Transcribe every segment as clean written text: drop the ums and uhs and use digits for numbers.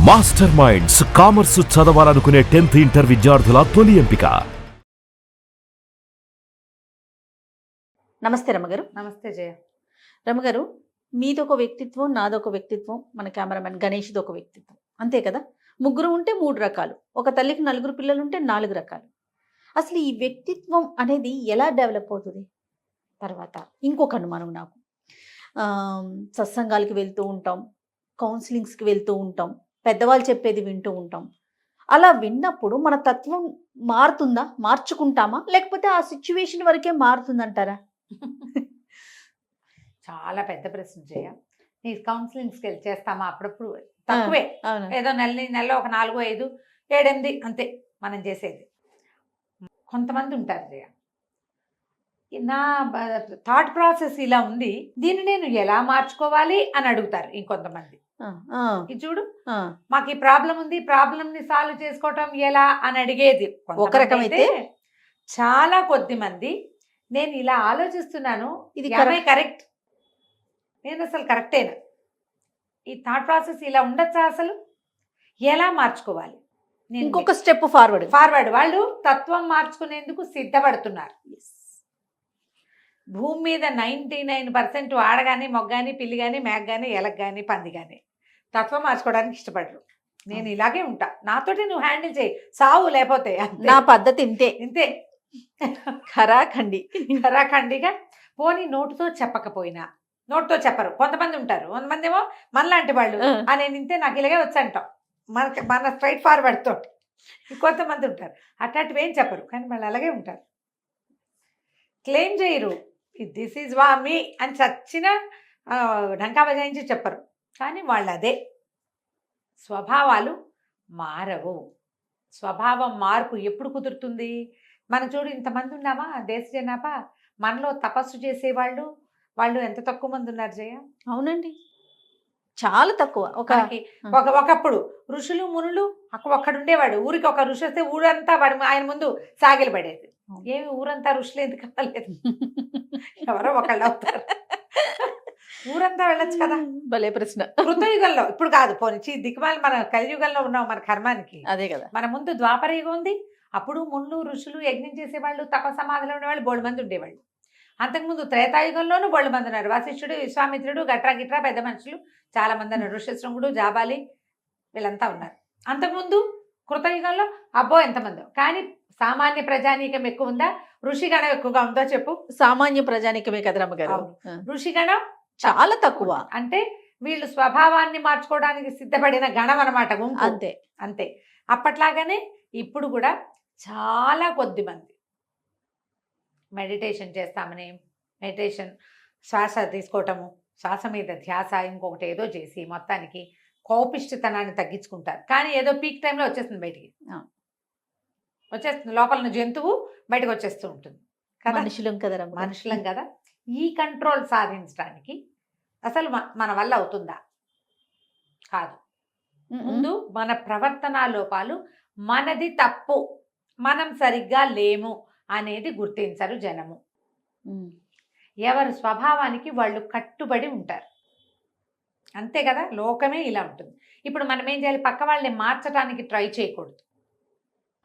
Master minds commerce చదవాలనుకునే 10th inter విద్యార్థుల తొలి ఎంపిక. నమస్తే రమగారు. నమస్తే జయ. రమగారు, మీదొక వ్యక్తిత్వం, నాదొక వ్యక్తిత్వం, మన కెమెరామెన్ గణేష్ది ఒక వ్యక్తిత్వం, అంతే కదా? ముగ్గురు ఉంటే 3 రకాలు, ఒక తల్లికి 4 పిల్లలు ఉంటే 4 రకాలు. అసలు ఈ వ్యక్తిత్వం అనేది ఎలా డెవలప్ అవుతుంది? తర్వాత ఇంకొక అనుమానం నాకు, సత్సంగాలకి వెళ్తూ ఉంటాం, కౌన్సిలింగ్స్కి వెళ్తూ ఉంటాం, పెద్దవాళ్ళు చెప్పేది వింటూ ఉంటాం. అలా విన్నప్పుడు మన తత్వం మారుతుందా, మార్చుకుంటామా, లేకపోతే ఆ సిచ్యువేషన్ వరకే మారుతుందంటారా? చాలా పెద్ద ప్రశ్న జయ. నీ కౌన్సిలింగ్స్కి వెళ్ళి చేస్తామా? అప్పుడప్పుడు తక్కువే, ఏదో నెలలో ఒక 4, 5, 7, 8 అంతే మనం చేసేది. కొంతమంది ఉంటారు జయ, నా థాట్ ప్రాసెస్ ఇలా ఉంది, దీన్ని నేను ఎలా మార్చుకోవాలి అని అడుగుతారు. ఇంకొంతమంది ఇది చూడు, మాకు ఈ ప్రాబ్లం ఉంది, ప్రాబ్లం ని సాల్వ్ చేసుకోవటం ఎలా అని అడిగేది ఒక రకమైతే. చాలా కొద్ది మంది నేను ఇలా ఆలోచిస్తున్నాను, ఇది కరెక్ట్, నేను అసలు కరెక్టేనా, ఈ థాట్ ప్రాసెస్ ఇలా ఉండొచ్చా, అసలు ఎలా మార్చుకోవాలి, ఇంకొక స్టెప్ ఫార్వర్డ్. వాళ్ళు తత్వం మార్చుకునేందుకు సిద్ధపడుతున్నారు. భూమి మీద 99% ఆడగాని, మొగ్గాని, పిల్లి కానీ, మేక కానీ, ఎలక కానీ, పంది కానీ తత్వం మార్చుకోవడానికి ఇష్టపడరు. నేను ఇలాగే ఉంటా, నాతోటి నువ్వు హ్యాండిల్ చేయి, సావు లేకపోతే నా పద్ధతి ఇంతే ఇంతే. ఖరాఖండిగా పోనీ నోటుతో చెప్పకపోయినా, నోటుతో చెప్పరు కొంతమంది ఉంటారు. కొంతమంది ఏమో మనలాంటి వాళ్ళు నేను ఇంతే, నాకు ఇలాగే వచ్చంటాం, మన స్ట్రైట్ ఫార్వర్డ్ తోటి. కొంతమంది ఉంటారు అట్లాంటివి ఏం చెప్పరు, కానీ వాళ్ళు అలాగే ఉంటారు, క్లెయిమ్ చేయరు, దిస్ ఈజ్ మీ అని చచ్చిన ఢంకా బజాయించి చెప్పరు. కానీ వాళ్ళు అదే. స్వభావాలు మారవు. స్వభావం మార్పు ఎప్పుడు కుదురుతుంది? మనం చూడు, ఇంతమంది ఉన్నామా దేశ జనాభా, మనలో తపస్సు చేసేవాళ్ళు వాళ్ళు ఎంత తక్కువ మంది ఉన్నారు జయ? అవునండి, చాలా తక్కువ. ఒకప్పుడు ఋషులు మునులు ఒక్కడుండేవాడు, ఊరికి ఒక ఋషి వస్తే ఊరంతా వాడు ఆయన ముందు సాగిలు పడేది. ఏమి ఊరంతా ఋషులు ఎందుకు అవ్వలేదు? ఎవరో ఒకళ్ళు అవుతారు, ఊరంతా వెళ్ళొచ్చు కదా. భలే ప్రశ్న. కృతయుగంలో, ఇప్పుడు కాదు, పోనీ దిక్కుమాలి మన కలియుగంలో ఉన్నాం, మన కర్మానికి అదే కదా. మన ముందు ద్వాపర యుగం ఉంది, అప్పుడు ముళ్ళు ఋషులు యజ్ఞం చేసేవాళ్ళు, తప సమాధిలో ఉండేవాళ్ళు బోళ్ళు మంది ఉండేవాళ్ళు. అంతకుముందు త్రేతాయుగంలోనూ బోళ్ళు మంది ఉన్నారు. వశిష్ఠుడు, విశ్వామిత్రుడు, గిట్రా పెద్ద మనుషులు చాలా మంది ఉన్నారు. ఋష్యశృంగుడు, జాబాలి వీళ్ళంతా ఉన్నారు. అంతకుముందు కృతయుగంలో అబ్బో ఎంతమందో. కానీ సామాన్య ప్రజానీకం ఎక్కువ ఉందా, ఋషిగణం ఎక్కువగా ఉందో చెప్పు? సామాన్య ప్రజానీకమే కదా రమ్మగారు. ఋషిగణం చాలా తక్కువ. అంటే వీళ్ళు స్వభావాన్ని మార్చుకోవడానికి సిద్ధపడిన గణం అనమాట, అంతే అంతే. అప్పట్లాగానే ఇప్పుడు కూడా చాలా కొద్ది మంది మెడిటేషన్ చేస్తామని, మెడిటేషన్ శ్వాస తీసుకోవటము, శ్వాస మీద ధ్యాస, ఇంకొకటి ఏదో చేసి మొత్తానికి కోపిష్టితనాన్ని తగ్గించుకుంటారు. కానీ ఏదో పీక్ టైంలో వచ్చేస్తుంది బయటికి, వచ్చేస్తుంది లోపల జంతువు బయటకు వచ్చేస్తూ ఉంటుంది కదా. మనుషులం కదా. ఈ కంట్రోల్ సాధించడానికి అసలు మన వల్ల అవుతుందా? కాదు. ముందు మన ప్రవర్తన లోపాలు, మనది తప్పు, మనం సరిగ్గా లేము అనేది గుర్తించరు జనము. ఎవరి స్వభావానికి వాళ్ళు కట్టుబడి ఉంటారు, అంతే కదా. లోకమే ఇలా ఉంటుంది. ఇప్పుడు మనం ఏం చేయాలి? పక్క వాళ్ళని మార్చడానికి ట్రై చేయకూడదు,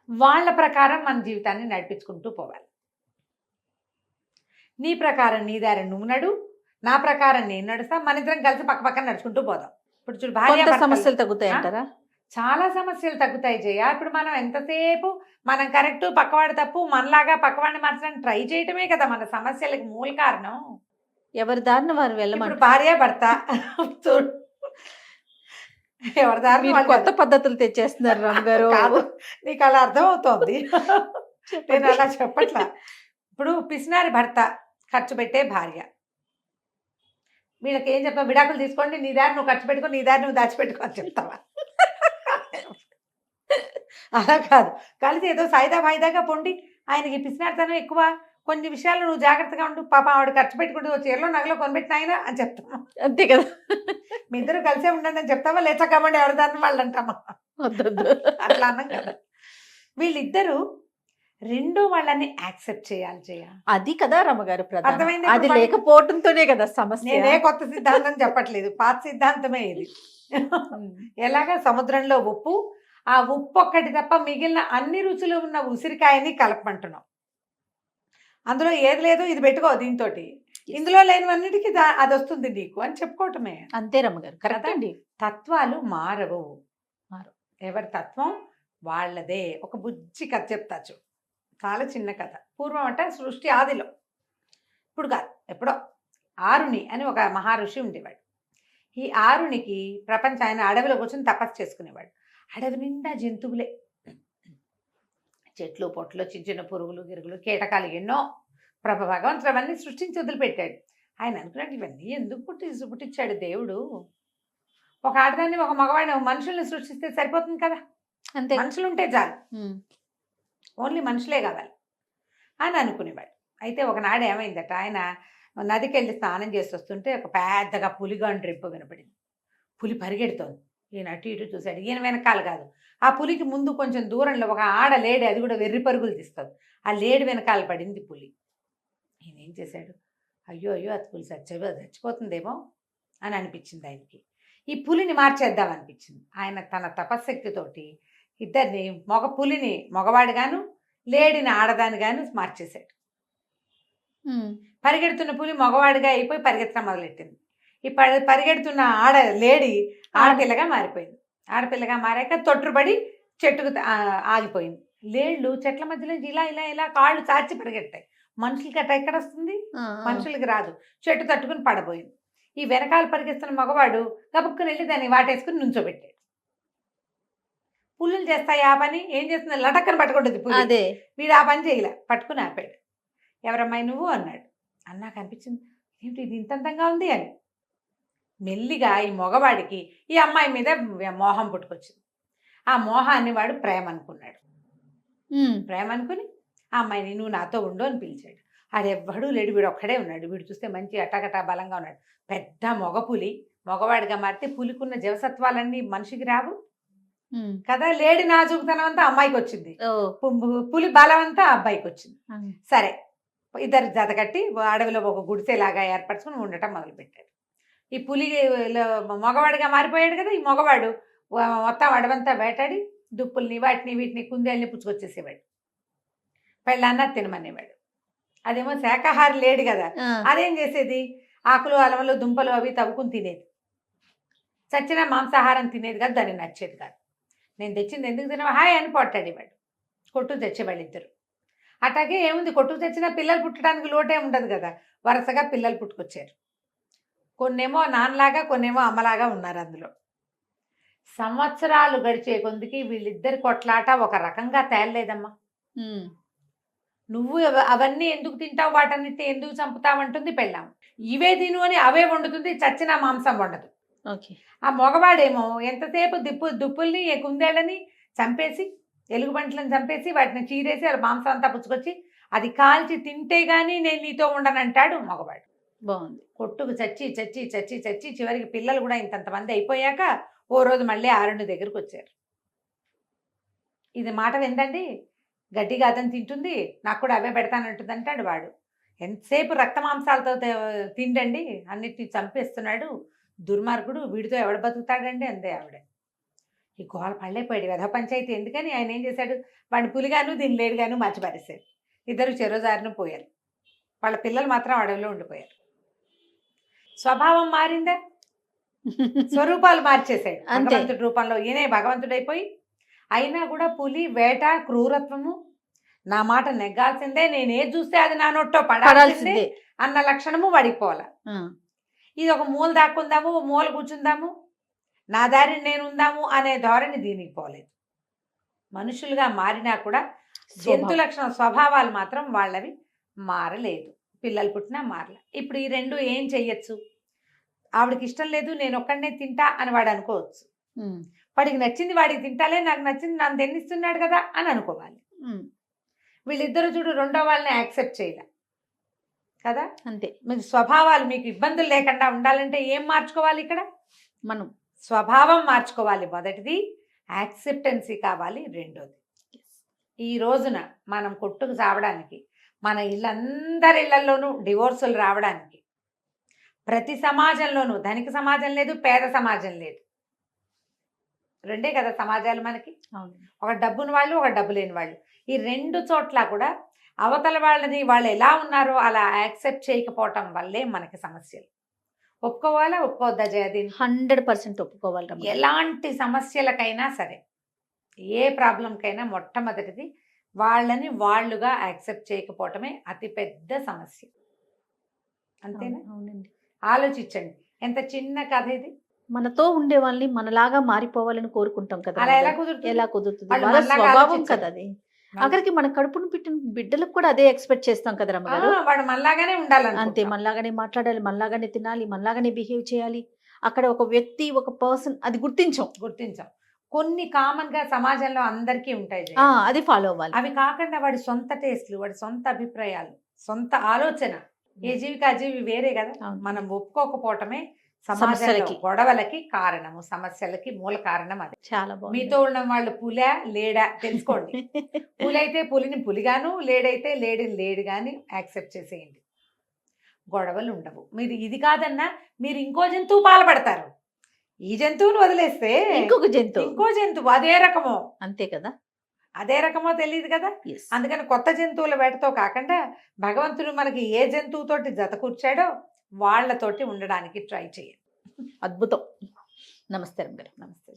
వాళ్ళ ప్రకారం మన జీవితాన్ని నడిపించుకుంటూ పోవాలి. నీ ప్రకారం నీ దారి నువ్వు నడు, నా ప్రకారం నేను నడుస్తా, మన ఇద్దరం కలిసి పక్క పక్కన నడుచుకుంటూ పోదాం. ఇప్పుడు చూడు, భార్య సమస్యలు తగ్గుతాయి అంటారా? చాలా సమస్యలు తగ్గుతాయి జయ. ఇప్పుడు మనం ఎంతసేపు మనం కరెక్ట్, పక్కవాడు తప్పు, మనలాగా పక్కవాడిని మార్చడానికి ట్రై చేయటమే కదా మన సమస్యలకు మూల కారణం. ఎవరి దారిని వారు వెళ్ళమంటారు. ఇప్పుడు భార్య భర్త చూడు, ఎవరి దారిని కొత్త పద్ధతులు తెచ్చేస్తున్నారు రమ్మగారు. నీకు అలా అర్థం అవుతోంది, నేను అలా చెప్పట్లా. ఇప్పుడు పిసినారి భర్త, ఖర్చు పెట్టే భార్య, వీళ్ళకి ఏం చెప్తావు? విడాకులు తీసుకోండి, నీ దారి నువ్వు ఖర్చు పెట్టుకో, నీ దారి నువ్వు దాచిపెట్టుకో అని చెప్తావా? అలా కాదు, కలిసి ఏదో సాయిదా వాయిదాగా పొండి. ఆయనకి పిసినారితనం ఎక్కువ, కొన్ని విషయాలు నువ్వు జాగ్రత్తగా ఉండు, పాప ఆవిడ ఖర్చు పెట్టుకుంటూ చీరలో నగలో కొనిపెట్టిన ఆయన అని చెప్తామా? అంతే కదా. మీ ఇద్దరు కలిసే ఉండండి అని చెప్తావా? లేచకమండి ఎవరి దాన్ని వాళ్ళు అంటామా? అట్లా అన్నాం కదా. వీళ్ళిద్దరూ రెండో వాళ్ళని యాక్సెప్ట్ చేయాలి జయ. అది కదా రమ్మగారు ప్రధానం. అర్థమైందా అది ఇప్పుడు లేకపోవడంతోనే కదా సమస్య. నేనే కొత్త సిద్ధాంతం చెప్పట్లేదు, పాత సిద్ధాంతమే ఇది. ఎలాగా సముద్రంలో ఉప్పు, ఆ ఉప్పు ఒక్కటి తప్ప మిగిలిన అన్ని రుచులు ఉన్న ఉసిరికాయని కలపమంటున్నాం. అందులో ఏది లేదు ఇది పెట్టుకో దీంతో, ఇందులో లేనివన్నిటికీ అది వస్తుంది నీకు అని చెప్పుకోవటమే. అంతే రమ్మగారు, కరెక్ట్ కదా? అండి. తత్వాలు మారవు. మారవు. ఎవరి తత్వం వాళ్ళదే. ఒక బుజ్జి కథ చెప్తా చూడు, చాలా చిన్న కథ. పూర్వం అంటే సృష్టి ఆదిలో, ఇప్పుడు కాదు ఎప్పుడో, ఆరుని అని ఒక మహర్షి ఉండేవాడు. ఈ ఆరునికి ఆయన అడవిలో కూర్చొని తపస్సు చేసుకునేవాడు. అడవి నిండా జంతువులే, చెట్లు పొట్లు, చిన్న చిన్న పురుగులు గిరుగులు కీటకాలు ఎన్నో. భగవంతుడు అవన్నీ సృష్టించి వదిలిపెట్టాడు. ఆయన అనుకున్నాడు ఇవన్నీ ఎందుకు పుట్టించాడు దేవుడు, ఒక ఆడదాన్ని ఒక మగవాడిని మనుషుల్ని సృష్టిస్తే సరిపోతుంది కదా, అంతే. మనుషులు ఉంటే చాలు, ఓన్లీ మనుషులే కావాలి అని అనుకునేవాడు. అయితే ఒకనాడు ఏమైందట, ఆయన నదికి వెళ్ళి స్నానం చేసి వస్తుంటే ఒక పెద్దగా పులిగాండ్రి రింపు వినపడింది. పులి పరిగెడుతోంది. ఈయన అటు ఇటు చూశాడు, ఈయన వెనకాల కాదు, ఆ పులికి ముందు కొంచెం దూరంలో ఒక ఆడ లేడి, అది కూడా వెర్రి పరుగులు తీస్తుంది. ఆ లేడి వెనకాల పడింది పులి. ఈయన ఏం చేశాడు, అయ్యో అయ్యో అది పులి చచ్చిపోతుందేమో అని అనిపించింది ఆయనకి. ఈ పులిని మార్చేద్దాం అనిపించింది. ఆయన తన తపశక్తితోటి ఇద్దరిని, మగ పులిని మగవాడిగాను లేడిని ఆడదానిగాను మార్చేశాడు. పరిగెడుతున్న పులి మగవాడిగా అయిపోయి పరిగెత్తడం మొదలెట్టింది. ఈ పరిగెడుతున్న లేడి ఆడపిల్లగా మారిపోయింది. ఆడపిల్లగా మారాక తొట్టుబడి చెట్టుకు ఆగిపోయింది. లేళ్ళు చెట్ల మధ్యలో ఇలా ఇలా ఇలా కాళ్ళు చాచి పరిగెడతాయి. మనుషులకి అట్లా ఎక్కడ వస్తుంది, మనుషులకి రాదు. చెట్టు తట్టుకుని పడబోయింది. ఈ వెనకాల పరిగెత్తున్న మగవాడు గబుక్కుని వెళ్ళి దాన్ని వాటేసుకుని నుంచోబెట్టాడు. పుల్లులు చేస్తాయి ఆ పని, ఏం చేస్తుంది లటక్కని పట్టుకుంటుంది పులి. అదే వీడు ఆ పని చేయలే, పట్టుకుని ఆపాడు. ఎవరమ్మాయి నువ్వు అన్నాడు. అన్నాక అనిపించింది ఏమిటి ఇది ఇంత అందంగా ఉంది అని. మెల్లిగా ఈ మగవాడికి ఈ అమ్మాయి మీద మోహం పుట్టుకొచ్చింది. ఆ మోహాన్ని వాడు ప్రేమ అనుకున్నాడు. ప్రేమ అనుకుని ఆ అమ్మాయిని నువ్వు నాతో ఉండు అని పిలిచాడు. ఆడెవ్వడూ లేడు, వీడు ఒక్కడే ఉన్నాడు. వీడు చూస్తే మంచి అటాకటా బలంగా ఉన్నాడు. పెద్ద మగపులి మగవాడిగా మారితే పులికున్న జవసత్వాలన్నీ మనిషికి రావు కదా. లేడి నాజుకుతనం అంతా అమ్మాయికి వచ్చింది, పులి బలం అంతా అబ్బాయికి వచ్చింది. సరే, ఇద్దరు జత కట్టి అడవిలో ఒక గుడిసెలాగా ఏర్పరచుకుని ఉండటం మొదలుపెట్టాడు. ఈ పులి మగవాడిగా మారిపోయాడు కదా. ఈ మగవాడు మొత్తం అడవంతా వేటాడి దుప్పుల్ని వాటిని వీటిని కుందేళ్ళని పుచ్చుకొచ్చేసేవాడు. పెళ్ళాన్న తినమనేవాడు. అదేమో శాకాహారి లేడు కదా, అదేం చేసేది ఆకులు అలమలు దుంపలు అవి తవ్వుకుని తినేది. చచ్చిన మాంసాహారం తినేది కాదు, దాన్ని నచ్చేది కాదు. నేను తెచ్చింది ఎందుకు తినవా హాయ్ అని పొట్టాడేవాడు. కొట్టు తెచ్చేవాళ్ళు ఇద్దరు. అట్లాగే ఏముంది, కొట్టుకు తెచ్చినా పిల్లలు పుట్టడానికి లోటే ఉండదు కదా. వరుసగా పిల్లలు పుట్టుకొచ్చారు. కొన్నేమో నాన్నలాగా కొన్నేమో అమ్మలాగా ఉన్నారు. అందులో సంవత్సరాలు గడిచే కొందికి వీళ్ళిద్దరి కొట్లాట ఒక రకంగా తేలలేదమ్మా. నువ్వు అవన్నీ ఎందుకు తింటావు, వాటన్నిటిని ఎందుకు చంపుతావంటుంది పెళ్ళాం. ఇవే తిను అని అవే వండుతుంది, చచ్చిన మాంసం వండదు. ఆ మగవాడేమో ఎంతసేపు దుప్పుల్ని కుందేళ్ళని చంపేసి ఎలుగుబంట్లను చంపేసి వాటిని చీరేసి అలా మాంసం అంతా పుచ్చుకొచ్చి అది కాల్చి తింటే గానీ నేను నీతో ఉండనంటాడు మగవాడు. బాగుంది. కొట్టుకు చచ్చి చచ్చి చచ్చి చచ్చి చివరికి పిల్లలు కూడా ఇంతంతమంది అయిపోయాక ఓ రోజు మళ్ళీ ఆరుని దగ్గరకు వచ్చారు. ఇది మాట విందండి, గడ్డిగా అతను తింటుంది, నాకు కూడా అవే పెడతానంటుంది అంటాడు వాడు. ఎంతసేపు రక్త మాంసాలతో తిండండి, అన్నిటినీ చంపేస్తున్నాడు దుర్మార్గుడు, వీడితో ఎవడ బతుకుతాడండి అందే ఆవిడ. ఈ గోల పళ్ళైపోయాడు వెధ పంచాయతీ ఎందుకని ఆయన ఏం చేశాడు, వాడిని పులిగాను దీన్ని లేడుగాను మార్చిపారేశాడు. ఇద్దరు చెరోజారిన పోయారు. వాళ్ళ పిల్లలు మాత్రం అడవిలో ఉండిపోయారు. స్వభావం మారిందా, స్వరూపాలు మార్చేశాడు. భగవంతుడి రూపంలో ఈయనే భగవంతుడైపోయి, అయినా కూడా పులి వేట క్రూరత్వము, నా మాట నెగ్గాల్సిందే, నేనేది చూస్తే అది నా నోట్లో పడాల్సిందే అన్న లక్షణము వాడికి పోల. ఇది ఒక మూల దాక్కుందాము, మూల కూర్చుందాము, నా దారిని నేను ఉందాము అనే ధోరణి దీనికి పోలేదు. మనుషులుగా మారినా కూడా జంతు లక్షణ స్వభావాలు మాత్రం వాళ్ళవి మారలేదు. పిల్లలు పుట్టినా మారలే. ఇప్పుడు ఈ రెండు ఏం చెయ్యొచ్చు, ఆవిడకి ఇష్టం లేదు నేను ఒక్కడనే తింటా అని వాడు అనుకోవచ్చు. వాడికి నచ్చింది వాడికి తింటాలే, నాకు నచ్చింది నన్ను తిన్నిస్తున్నాడు కదా అని అనుకోవాలి. వీళ్ళిద్దరు చూడు రెండో వాళ్ళని యాక్సెప్ట్ చేయలే కదా. అంతే. మీ స్వభావాలు మీకు ఇబ్బందులు లేకుండా ఉండాలంటే ఏం మార్చుకోవాలి, ఇక్కడ మనం స్వభావం మార్చుకోవాలి మొదటిది, యాక్సెప్టెన్సీ కావాలి రెండోది. ఈ రోజున మనం కొట్టుకు చావడానికి, మన అందరి ఇళ్లలోనూ డివోర్సులు రావడానికి, ప్రతి సమాజంలోనూ ధనిక సమాజం లేదు, పేద సమాజం లేదు, రెండే కదా సమాజాలు మనకి. అవును. ఒక డబ్బున్న వాళ్ళు, ఒక డబ్బు లేని వాళ్ళు. ఈ రెండు చోట్ల కూడా అవతల వాళ్ళని వాళ్ళు ఎలా ఉన్నారో అలా యాక్సెప్ట్ చేయకపోవటం వల్లే మనకి సమస్యలు. ఒప్పుకోవాలా ఒప్పుకోవద్దా జయదీన్? 100% ఒప్పుకోవాలి రమ్య గారు. ఎలాంటి సమస్యలకైనా సరే, ఏ ప్రాబ్లంకైనా మొట్టమొదటిది వాళ్ళని వాళ్ళుగా యాక్సెప్ట్ చేయకపోవటమే అతిపెద్ద సమస్య. అంతేనా? అవునండి. ఆలోచించండి, ఎంత చిన్న కథ ఇది. మనతో ఉండే వాళ్ళని మనలాగా మారిపోవాలని కోరుకుంటాం కదా అలా ఎలా రమ్య గారు. కుదురుతుంది? ఎలా కుదురుతుంది? వాళ్ళు వాళ్ళ మనలాగా స్వభావం ఆలోచించరు. కదా అది. ఆఖరికి మన కడుపును పుట్టిన బిడ్డలకు కూడా అదే ఎక్స్పెక్ట్ చేస్తాం కదా రమ్మ గారు. వాడు మనలాగానే అంతే, ఉండాలనుకుంటాం. మనలాగానే మాట్లాడాలి, మనలాగానే తినాలి, మనలాగానే బిహేవ్ చేయాలి. అక్కడ ఒక వ్యక్తి, ఒక పర్సన్ అది గుర్తించాం. కొన్ని కామన్ గా సమాజంలో అందరికీ ఉంటాయి జయ. అది ఫాలో అవ్వాలి. అవి కాకుండా వాడి సొంత టేస్ట్లు, వాడి సొంత అభిప్రాయాలు, సొంత ఆలోచన, ఏ జీవికి ఆ జీవి వేరే కదా. అవును. మనం ఒప్పుకోకపోవటమే సమాజంలో సమస్యలకి. గొడవలకి కారణము, సమస్యలకి మూల కారణం అది. చాలా బాగుంది. మీతో ఉన్న వాళ్ళు పులా లేడా తెలుసుకోండి. పులైతే పులిని పులిగాను, లేడైతే లేడిని లేడుగాని యాక్సెప్ట్ చేసేయండి. గొడవలు ఉండవు. మీరు ఇది కాదన్నా మీరు ఇంకో జంతువు పాల్పడతారు. ఈ జంతువును వదిలేస్తే ఇంకొక జంతువు. ఇంకో జంతువు అదే రకమో, అంతే కదా. అదే రకమో తెలియదు కదా. Yes. అందుకని కొత్త జంతువుల వేటతో కాకుండా భగవంతుడు మనకి ఏ జంతువుతోటి జత కూర్చాడో వాళ్ళతోటి ఉండడానికి ట్రై చేయండి. అద్భుతం. నమస్తే రమ్య గారు. నమస్తే.